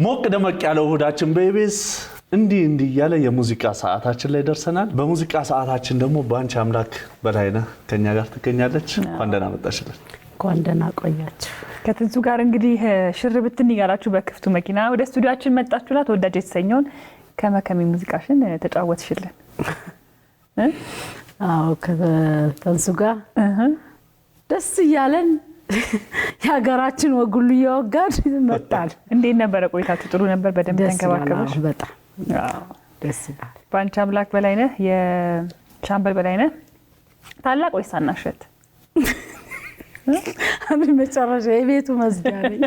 ሞቅ ደመቅ ያለው እሁዳችን በኢቢኤስ እንዲህ ያለ የሙዚቃ ሰዓታችን ላይ ደርሰናል። በሙዚቃ ሰዓታችን ደግሞ ባንቺ አምላክ በላይነህ ከኛ ጋር ትገኛለች። እንኳን ደህና መጣሽልን። እንኳን ደህና ቆያችሁ። ከትንሱ ጋር እንግዲህ ሽር ብትን ይጋላችሁ በክፍቱ መኪና ወደ ስቱዲዮአችን መጣችሁና ተወዳጅ የተሰኘውን ከመከሚ ሙዚቃሽን ተጫወትሽልን። አዎ ከትንሱ ጋር ደስ ይያለን ያገራችን ወጉሉ ይወጋድ መጣል። እንዴት ነበር ቆይታችሁ? ጥሩ ነበር? በደንብ ተንከባከበሽ? በጣም ደስ ይላል። ባንቺ አምላክ በላይነህ የሻምበል በላይነህ ታላቅ ወይስ ታናሽ? አብይ መጨረሻ የቤቱ መዝጊያ ነኝ።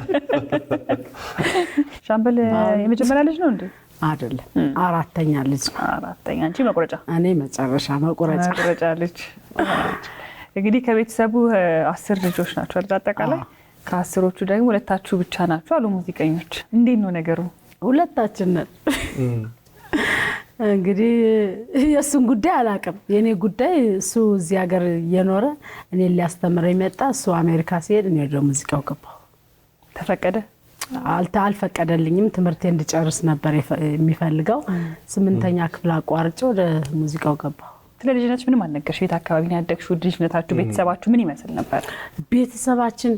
ሻምበል የመጀመሪያ ልጅ ነው እንዴ? አይደለም፣ አራተኛ ልጅ። አራተኛ። አንቺ መቁረጫ? እኔ መጨረሻ መቁረጫ ልጅ። እንግዲህ ከቤተሰቡ 10 ልጆች ናቸው አይደል? አጠቃላይ ከ10ዎቹ ደግሞ ሁለታችሁ ብቻ ናችሁ አሉ ሙዚቀኞች። እንዴት ነው ነገሩ? ሁለታችን ነን። እንግዲህ የሱን ጉዳይ አላውቅም። የኔ ጉዳይ እሱ እዚህ ሀገር እየኖረ እኔ ሊያስተምረኝ መጣ። እሱ አሜሪካ ሲሄድ እኔ ወደ ሙዚቃው ገባሁ። ተፈቀደ? አልፈቀደልኝም። ትምህርቴ እንድጨርስ ነበር የሚፈልገው። 8ኛ ክፍል አቋርጬ ወደ ሙዚቃው ገባሁ። ስለ ልጅነትሽ ምንም አልነገርሽ? የት አካባቢ ነው ያደግሽው? ልጅነታችሁ ቤተሰባችሁ ምን ይመስል ነበር? ቤተሰባችን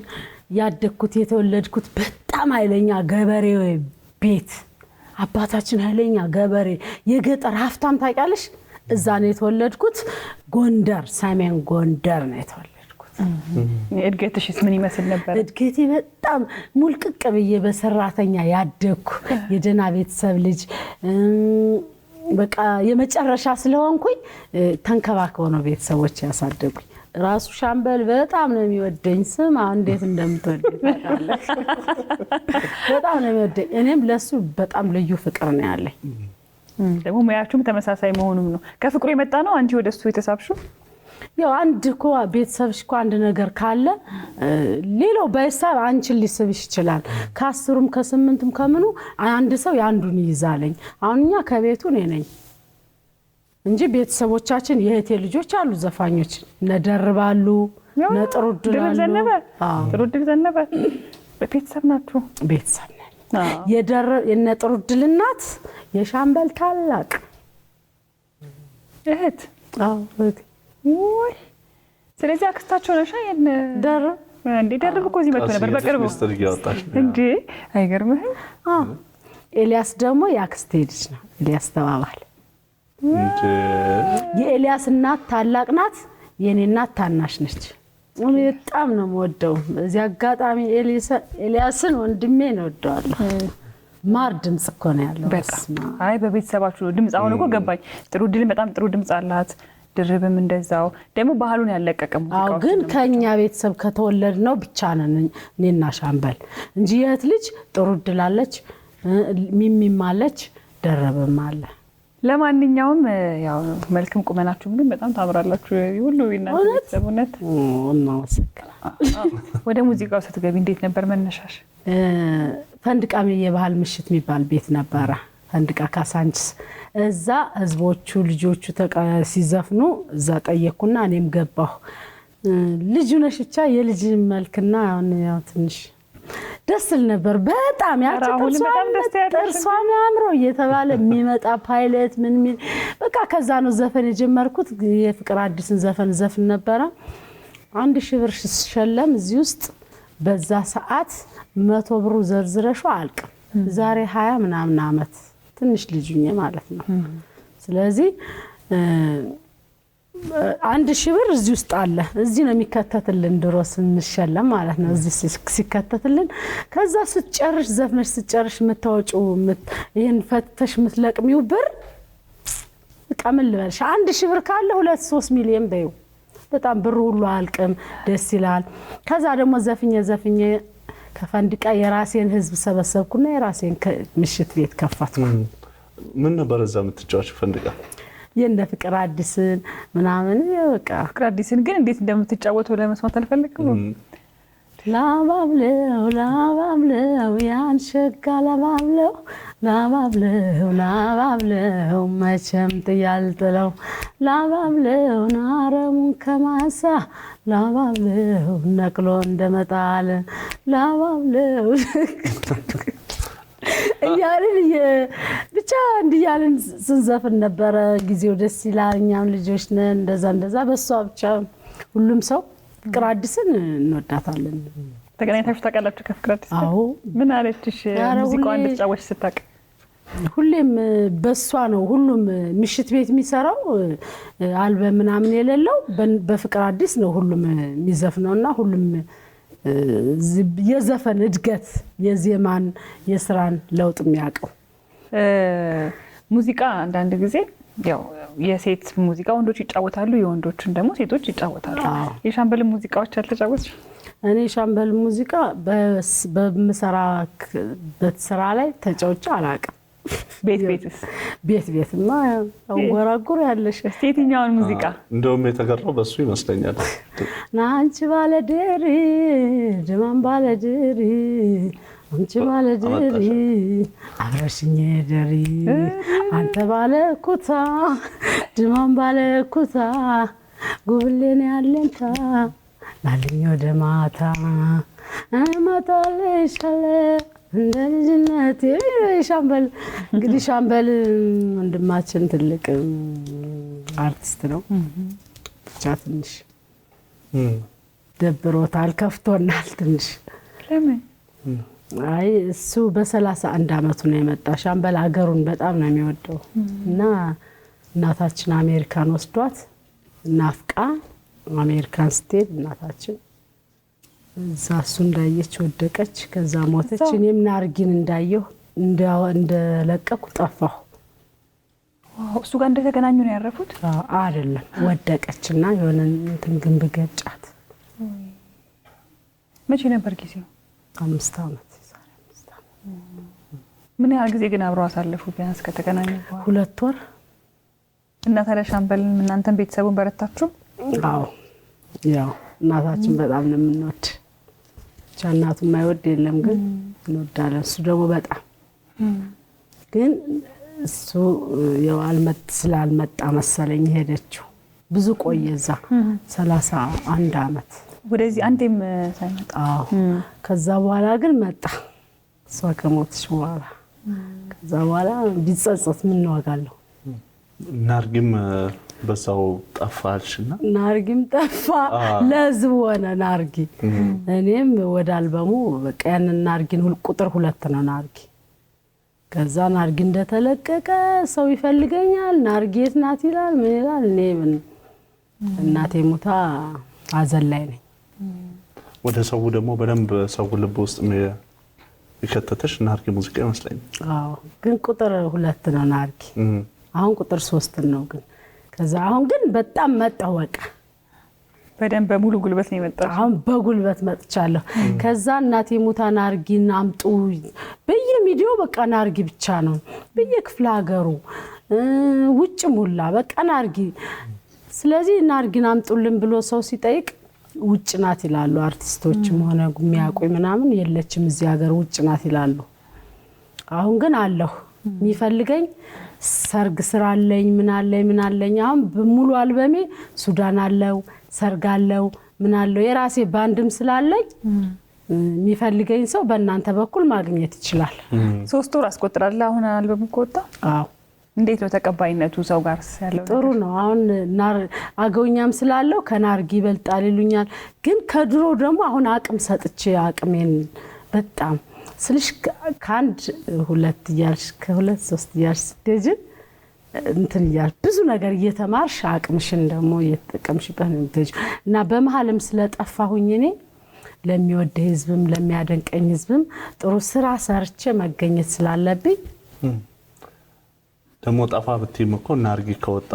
ያደግኩት የተወለድኩት በጣም ኃይለኛ ገበሬ ቤት፣ አባታችን ኃይለኛ ገበሬ የገጠር ሀብታም ታውቂያለሽ? እዛ ነው የተወለድኩት። ጎንደር፣ ሰሜን ጎንደር ነው የተወለድኩት። እድገትሽስ ምን ይመስል ነበር? እድገቴ በጣም ሙልቅቅ ብዬ በሰራተኛ ያደግኩ የደና ቤተሰብ ልጅ በቃ የመጨረሻ ስለሆንኩኝ ተንከባክበው ነው ቤተሰቦች ያሳደጉኝ። ራሱ ሻምበል በጣም ነው የሚወደኝ። ስማ እንዴት እንደምትወደኝ ታውቃለህ። በጣም ነው የሚወደኝ። እኔም ለሱ በጣም ልዩ ፍቅር ነው ያለኝ። ደግሞ ሙያችሁም ተመሳሳይ መሆኑም ነው ከፍቅሩ የመጣ ነው አንቺ ወደሱ የተሳብሽው? ያው አንድ እኮ ቤተሰብሽ እኮ አንድ ነገር ካለ ሌላው ባይሳብ አንቺን ሊስብሽ ይችላል። ከ10ም ከ8ም ከምኑ አንድ ሰው ያንዱን ይይዛለኝ። አሁንኛ ከቤቱ እኔ ነኝ እንጂ ቤተሰቦቻችን የእህቴ ልጆች አሉ ዘፋኞች፣ ነደርባሉ፣ ነጥሩድል አሉ። ጥሩድል ዘነበ ቤተሰብ ናችሁ? ቤተሰብ ነን። የነጥሩድል እናት የሻምበል ታላቅ እህት። አዎ እህት። ወይ ስለዚህ አክስታቸው ነሽ? ደርብ እንዴ? ደርብ እኮ እዚህ መጥቶ ነበር በቅርቡ እንዴ? አይገርምህም? ኤልያስ ደግሞ የአክስቴ ልጅ ነው። ኤልያስ ተባባል። የኤልያስ እናት ታላቅ ናት፣ የኔ እናት ታናሽ ነች። እኔ በጣም ነው የምወደው። እዚህ አጋጣሚ ኤልያስን ወንድሜን እወደዋለሁ። ማር ድምጽ እኮ ነው ያለው። በጣም አይ በቤተሰባችሁ ድምጽ አሁን እኮ ገባኝ። ጥሩድል በጣም ጥሩ ድምጽ አላት። ድርብም እንደዛው ደግሞ ባህሉን ያለቀቀ ሙዚቃው። አዎ ግን ከኛ ቤተሰብ ከተወለድ ነው ብቻ ነን እኔና ሻምበል እንጂ የት ልጅ ጥሩድል አለች፣ ሚሚም አለች፣ ደረበም አለ። ለማንኛውም ያው መልክም ቁመናችሁም ግን በጣም ታምራላችሁ። ሁሉ እናንተ ቤተሰቡነት ወደ ሙዚቃው ስትገቢ እንዴት ነበር መነሻሽ? ፈንድቃም የባህል ምሽት የሚባል ቤት ነበረ። ፈንድቃ ካሳንችስ እዛ ህዝቦቹ ልጆቹ ሲዘፍኑ እዛ ጠየቅኩና እኔም ገባሁ። ልጅ ነሽ ብቻ የልጅ መልክና ያው ትንሽ ደስ ነበር በጣም ጥርሷን ያምረው እየተባለ የሚመጣ ፓይለት ምን በቃ ከዛ ነው ዘፈን የጀመርኩት። የፍቅር አዲስን ዘፈን ነበረ። 1000 ብር ሲሸለም እዚህ ውስጥ በዛ ሰዓት 100 ብሩ ዘርዝረሽው አልቅም። ዛሬ 20 ምናምን አመት ትንሽ ልጅኝ ማለት ነው። ስለዚህ 1000 ብር እዚህ ውስጥ አለ። እዚህ ነው የሚከተትልን ድሮ ስንሸለም ማለት ነው። እዚህ ሲከተትልን ከዛ ስትጨርሽ ዘፍነሽ ስትጨርሽ የምታወጪው ይሄን ፈተሽ የምትለቅሚው ብር በቃ ምን ልበልሽ 1000 ብር ካለ 2-3 ሚሊዮን በይው። በጣም ብሩ ሁሉ አልቅም፣ ደስ ይላል። ከዛ ደግሞ ዘፍኜ ከፈንድቃ የራሴን ህዝብ ሰበሰብኩና የራሴን ምሽት ቤት ከፈትኩ። ምን ነበር እዛ የምትጫወች ፈንድቃ? የነ ፍቅር አዲስን ምናምን በቃ ፍቅር አዲስን ግን እንዴት እንደምትጫወተው ለመስማት አልፈልግም። ላባብለው ያንሸጋ ላባብለው መቼም ጥያልጥለው ላባብለው ናረሙን ከማሳ ላባብለው ነቅሎ እንደመጣል ላባብለው እያልን ብቻ እንዲያልን ስንዘፍን ነበረ። ጊዜው ደስ ይላል። እኛም ልጆች ነን። እንደዛ በሷ ብቻ ሁሉም ሰው ፍቅር አዲስን እንወዳታለን። ተገናኝታችሁ ታውቃላችሁ ከፍቅር አዲስ? አዎ። ምን አለችሽ ሙዚቃዋን እንድትጫወች ስታውቅ? ሁሌም በሷ ነው ሁሉም ምሽት ቤት የሚሰራው አልበም ምናምን የሌለው በፍቅር አዲስ ነው ሁሉም የሚዘፍነውና ሁሉም የዘፈን እድገት የዜማን የስራን ለውጥ የሚያውቀው ሙዚቃ አንዳንድ ጊዜ ያው የሴት ሙዚቃ ወንዶች ይጫወታሉ፣ የወንዶችን ደግሞ ሴቶች ይጫወታሉ። የሻምበል ሙዚቃዎች አልተጫወትሽ? እኔ ሻምበል ሙዚቃ በምሰራበት ስራ ላይ ተጫውቼ አላውቅም። ቤትማ አንጎራጉር ያለሽ። የትኛውን ሙዚቃ? እንደውም የተገራው በሱ ይመስለኛል። ናንቺ ባለድሪ ድማም ባለድሪ አንቺ ባለድሪ አብረሽኝ ደሪ አንተ ባለኩታ ድማም ባለኩታ ጉብሌን ያለንታ ናልኝ ወደ ማታ ማታለሻለ እንደ ልጅነቴ። ሻምበል እንግዲህ ሻምበል ወንድማችን ትልቅ አርቲስት ነው። ብቻ ትንሽ ደብሮታል፣ ከፍቶናል ትንሽ። ለምን? አይ እሱ በ31 አመቱ ነው የመጣ። ሻምበል አገሩን በጣም ነው የሚወደው እና እናታችን አሜሪካን ወስዷት ናፍቃ አሜሪካን ስትሄድ እናታችን እዛ እሱ እንዳየች ወደቀች፣ ከዛ ሞተች። እኔም ናርጊን እንዳየሁ እንደለቀኩ ጠፋሁ። እሱ ጋር እንደተገናኙ ነው ያረፉት? አይደለም፣ ወደቀችና የሆነ እንትን ግንብ ገጫት። መቼ ነበር ጊዜው? 5 አመት። ምን ያህል ጊዜ ግን አብረው አሳለፉ ቢያንስ ከተገናኙ በኋላ? 2 ወር። እና ታዲያ ሻምበልን እናንተን ቤተሰቡን በረታችሁ? አዎ፣ ያው እናታችን በጣም ነው የምንወድ። ብቻ እናቱ የማይወድ የለም፣ ግን እንወዳለን። እሱ ደግሞ በጣም ግን እሱ ያው ስላልመጣ መሰለኝ ሄደችው። ብዙ ቆየ እዛ 31 አመት ወደዚህ አንዴም ሳይመጣ። ከዛ በኋላ ግን መጣ እሷ ከሞተች በኋላ። ከዛ በኋላ ቢጸጸት ምን ዋጋለሁ። ናርጊም በዛው ጠፋችና ናርጊም ጠፋ፣ ለህዝብ ሆነ ናርጊ። እኔም ወደ አልበሙ በቃ ያንን ናርጊን ቁጥር 2 ነው ናርጊ። ከዛ ናርጊ እንደተለቀቀ ሰው ይፈልገኛል፣ ናርጊ የት ናት ይላል፣ ምን ይላል። እኔ እናቴ ሞታ ሀዘን ላይ ነኝ። ወደ ሰው ደግሞ በደንብ ሰው ልብ ውስጥ የከተተሽ ናርጊ ሙዚቃ ይመስለኛል። አዎ፣ ግን ቁጥር 2 ነው ናርጊ። አሁን ቁጥር 3 ነው ግን። ከዛ አሁን ግን በጣም መጣሁ። በቃ በደንብ በሙሉ ጉልበት ነው የመጣው። አሁን በጉልበት መጥቻለሁ። ከዛ እናቴ ሞታ ናርጊን አምጡ በየሚዲያው በቃ ናርጊ ብቻ ነው፣ በየክፍለ ሀገሩ ውጭ ሙላ በቃ ናርጊ። ስለዚህ ናርጊን አምጡልን ብሎ ሰው ሲጠይቅ ውጭ ናት ይላሉ። አርቲስቶችም ሆነ የሚያውቁኝ ምናምን የለችም እዚህ ሀገር ውጭ ናት ይላሉ። አሁን ግን አለሁ የሚፈልገኝ ሰርግ ስራ አለኝ ምን አለኝ። አሁን በሙሉ አልበሜ ሱዳን አለው፣ ሰርግ አለው፣ ምን አለው። የራሴ ባንድም ስላለኝ የሚፈልገኝ ሰው በእናንተ በኩል ማግኘት ይችላል። 3 ወር አስቆጥራለሁ አሁን አልበሙ ከወጣ። አዎ። እንዴት ነው ተቀባይነቱ ሰው ጋር ያለው? ጥሩ ነው። አሁን አገውኛም ስላለው ከናርጊ ይበልጣል ይሉኛል። ግን ከድሮ ደግሞ አሁን አቅም ሰጥቼ አቅሜን በጣም ስልሽ ከአንድ 2 እያልሽ ከ2 3 እያልሽ ስትሄጂ እንትን እያልሽ ብዙ ነገር እየተማርሽ አቅምሽን ደግሞ እየተጠቀምሽበት ነው የምትሄጂው። እና በመሀልም ስለጠፋሁኝ እኔ ለሚወድ ህዝብም ለሚያደንቀኝ ህዝብም ጥሩ ስራ ሰርቼ መገኘት ስላለብኝ ደግሞ ጠፋ ብትይም እኮ ናርጊ ከወጣ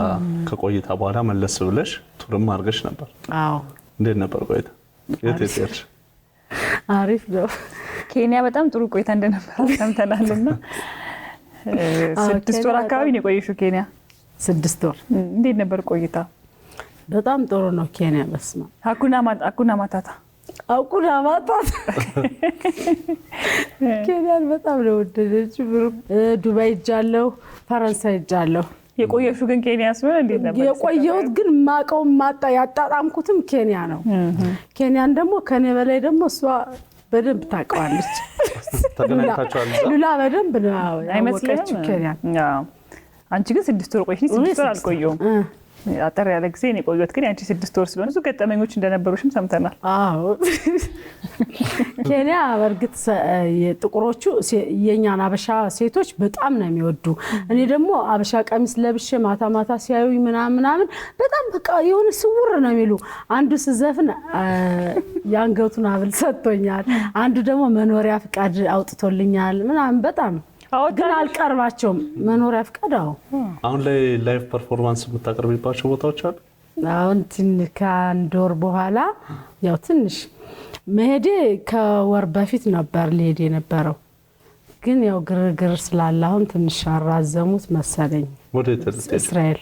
ከቆይታ በኋላ መለስ ብለሽ ቱርም አድርገሽ ነበር። አዎ። እንዴት ነበር ቆይታ? የት ሄድሽ? አሪፍ ነው። ኬንያ በጣም ጥሩ ቆይታ እንደነበር ሰምተናልና 6 ወር አካባቢ ነው የቆየሽው ኬንያ? 6 ወር። እንዴት ነበር ቆይታ? በጣም ጥሩ ነው ኬንያ። በስማ አኩና ማታታ ኬንያን በጣም ነው ወደደችው። ዱባይ ሄጃለሁ፣ ፈረንሳይ ሄጃለሁ። የቆየሽው ግን ኬንያ ስለሆነ እንዴት ነበር? የቆየሁት ግን ማቀው ያጣጣምኩትም ኬንያ ነው። ኬንያን ደግሞ ከኔ በላይ ደግሞ እሷ በደንብ ታውቀዋለች። ተገናኝታችኋል? ሉላ በደንብ ነው አይመስልም? ያወቀችው ኬንያ። አዎ። አንቺ ግን 6 ወር ቆይሽ። 6 ወር አልቆየሁም። አጠር ያለ ጊዜ ነው የቆየሁት። ግን አንቺ 6 ወር ስለሆነ ብዙ ገጠመኞች እንደነበሩሽም ሰምተናል። አዎ ኬንያ በእርግጥ የጥቁሮቹ የኛን አበሻ ሴቶች በጣም ነው የሚወዱ። እኔ ደግሞ አበሻ ቀሚስ ለብሼ ማታ ማታ ሲያዩኝ ምናምን በጣም በቃ የሆነ ስውር ነው የሚሉ። አንዱ ስዘፍን ያንገቱን ሀብል ሰጥቶኛል፣ አንዱ ደግሞ መኖሪያ ፍቃድ አውጥቶልኛል ምናምን በጣም ግን አልቀርባቸውም። መኖሪያ ፍቃድ አሁን ላይ ላይቭ ፐርፎርማንስ የምታቀርቢባቸው ቦታዎች አሉ? አሁን ከአንድ ወር በኋላ ያው ትንሽ መሄዴ ከወር በፊት ነበር ሊሄድ የነበረው፣ ግን ያው ግርግር ስላለ አሁን ትንሽ አራዘሙት መሰለኝ። ወዴት? እስራኤል።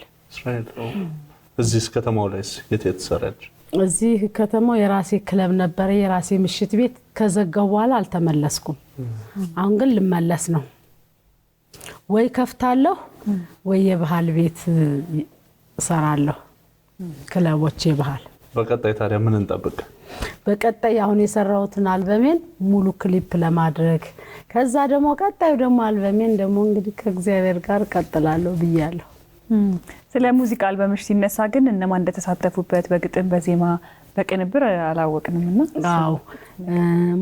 እዚህ ከተማው ላይስ የት ትሰራለች? እዚህ ከተማው የራሴ ክለብ ነበረ፣ የራሴ ምሽት ቤት። ከዘጋው በኋላ አልተመለስኩም። አሁን ግን ልመለስ ነው። ወይ ከፍታለሁ ወይ የባህል ቤት እሰራለሁ፣ ክለቦች የባህል። በቀጣይ ታዲያ ምን እንጠብቅ? በቀጣይ አሁን የሰራሁትን አልበሜን ሙሉ ክሊፕ ለማድረግ ከዛ ደግሞ ቀጣዩ ደግሞ አልበሜን ደግሞ እንግዲህ ከእግዚአብሔር ጋር ቀጥላለሁ ብያለሁ። ስለ ሙዚቃ አልበምሽ ሲነሳ ግን እነማን እንደተሳተፉበት በግጥም በዜማ በቅንብር አላወቅንምና? አዎ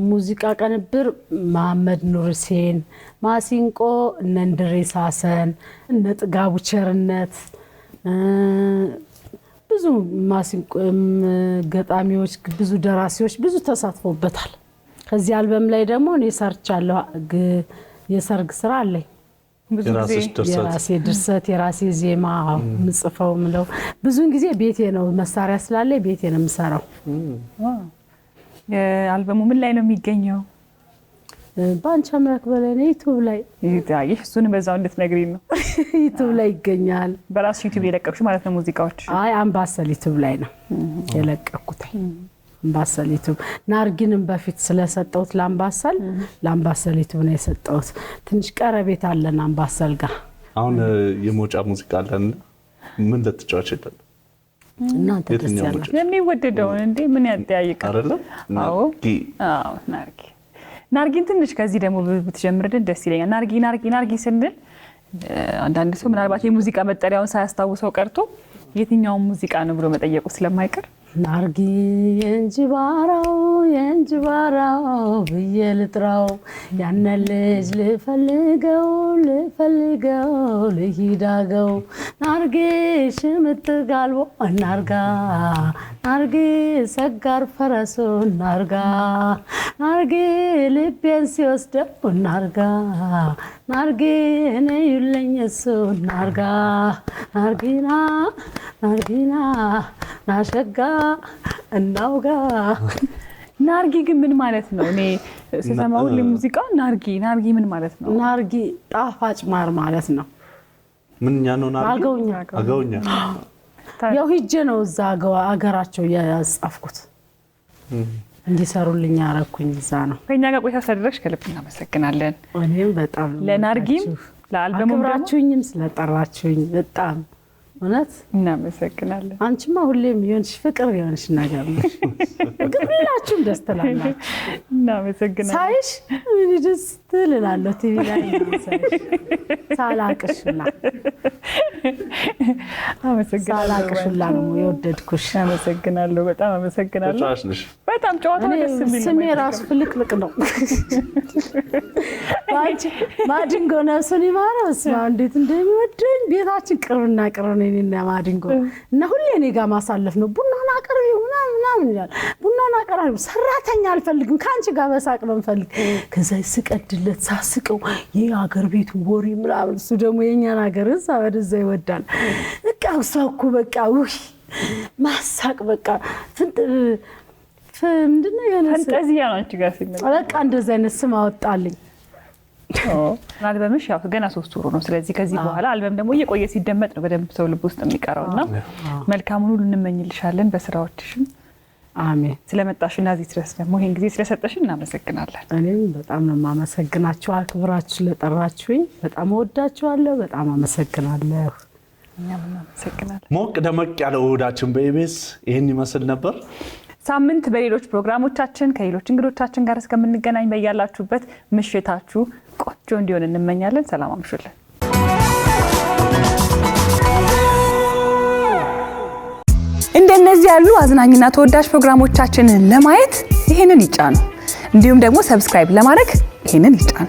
ሙዚቃ ቅንብር መሐመድ ኑር ሁሴን፣ ማሲንቆ እነ እንድሪስ ሐሰን፣ እነ ጥጋቡ ቸርነት፣ ብዙ ማሲንቆ ገጣሚዎች፣ ብዙ ደራሲዎች ብዙ ተሳትፎበታል። ከዚህ አልበም ላይ ደግሞ እኔ ሰርቻለሁ። የሰርግ ስራ አለኝ። የራሴ ድርሰት የራሴ ዜማ ምጽፈው ምለው ብዙን ጊዜ ቤቴ ነው መሳሪያ ስላለ ቤቴ ነው የምሰራው። አልበሙ ምን ላይ ነው የሚገኘው? ባንቺ አምላክ በላይ ነው ዩቲዩብ ላይ። ይህ እሱን በዛው እንድትነግሪኝ ነው። ዩቲዩብ ላይ ይገኛል። በራስሽ ዩቲዩብ የለቀቅሽ ማለት ነው ሙዚቃዎች? አይ አምባሰል ዩቲዩብ ላይ ነው የለቀኩት። አምባሰል ዩቲዩብ ናርጊንም በፊት ስለሰጠሁት ለአምባሰል ዩቲዩብ ነው የሰጠሁት። ትንሽ ቀረቤት አለን አምባሰል ጋር። አሁን የሞጫ ሙዚቃ አለን። ምን ልትጫወች ይላል? እናንተ ደስ ያላችሁ የሚወደደውን እንዴ ምን ያጠያይቃል አይደለም? አዎ ናርጊን ትንሽ ከዚህ ደግሞ ብትጀምርልን ደስ ይለኛል። ናርጊ ስንል አንዳንድ ሰው ምናልባት የሙዚቃ መጠሪያውን ሳያስታውሰው ቀርቶ የትኛውን ሙዚቃ ነው ብሎ መጠየቁ ስለማይቀር ናርጊ የእንጅባራው ብዬ ልጥራው፣ ያነ ልጅ ልፈልገው ልሂዳገው፣ ናርጊ ሽምጥ ጋልቦ እናርጋ፣ ናርጊ ሰጋር ፈረሱ እናርጋ፣ ናርጊ ልቤን ሲወስደው እናርጋ፣ ናርጊ እኔ ይለኝ እሱ እናርጋ፣ ናርጊና ናሸጋ እናውጋ። ናርጊ ግን ምን ማለት ነው? እኔ ስሰማው ለሙዚቃ ናርጊ ምን ማለት ነው? ናርጊ ጣፋጭ ማር ማለት ነው። ምንኛ ነው ናርጊ? አገውኛ። ያው ሂጄ ነው እዛ አገራቸው ያጻፍኩት እንዲሰሩልኝ ያረኩኝ እዛ ነው። ከኛ ጋር ቆይታ ስለደረግሽ ከልብ እናመሰግናለን። እኔም በጣም ለናርጊም ለአልበሙም አክብራችሁኝም ስለጠራችሁኝ በጣም እውነት እናመሰግናለን። አንቺማ ሁሌም ይሆንሽ ፍቅር ይሆንሽ ነገር ነው። ሁላችሁም ደስ ትላላችሁ። እናመሰግናለን። ሳይሽ ምን ደስ ትላለህ ቲቪ ላይ ሳላቅሽላ ሳላቅሽላ ነው የወደድኩሽ። አመሰግናለሁ። በጣም አመሰግናለሁ። በጣም ጨዋታው ደስ የሚል ስሜ ራሱ ፍልቅልቅ ነው። ባንቺ ማዲንጎ ነፍሱን ይማረው። እስማ እንዴት እንደሚወደኝ ቤታችን ቅርብና ቅርብ ነው እኔና ማዲንጎ እና ሁሌ እኔ ጋር ማሳለፍ ነው። ቡናና አቅርቢው ምናምን ይላል። ቡናና አቅርቢው ሰራተኛ አልፈልግም ከአንቺ ጋር መሳቅ ነው የምፈልግ። ከዛ ስቀድለት ሳስቀው የሀገር ቤቱ ወሬ ምናምን እሱ ደግሞ የኛን ሀገር እዛ ወደዛ ይወዳል። በቃ ሰውኩ በቃ ውይ ማሳቅ በቃ ምንድነው የሆነ ፈንጠዚያ ነው አንቺ ጋር ሲመጣ በቃ እንደዛ አይነት ስም አወጣልኝ። አልበምሽ ያው ገና 3 ወሩ ነው። ስለዚህ ከዚህ በኋላ አልበም ደግሞ እየቆየ ሲደመጥ ነው በደንብ ሰው ልብ ውስጥ የሚቀረውና መልካሙን ሁሉ እንመኝልሻለን በስራዎችሽም። አሜን። ስለመጣሽና እዚህ ድረስ ደግሞ ይሄን ጊዜ ስለሰጠሽን እናመሰግናለን። እኔም በጣም ነው የማመሰግናችሁ። አክብራችሁ ስለጠራችሁኝ በጣም ወዳችኋለሁ። በጣም አመሰግናለሁ። እኛም እናመሰግናለን። ሞቅ ደመቅ ያለው እሁዳችን በኢቢኤስ ይሄን ይመስል ነበር። ሳምንት በሌሎች ፕሮግራሞቻችን ከሌሎች እንግዶቻችን ጋር እስከምንገናኝ በያላችሁበት ምሽታችሁ ቆንጆ እንዲሆን እንመኛለን። ሰላም አምሹልን። እንደነዚህ ያሉ አዝናኝና ተወዳጅ ፕሮግራሞቻችንን ለማየት ይሄንን ይጫኑ። እንዲሁም ደግሞ ሰብስክራይብ ለማድረግ ይሄንን ይጫኑ።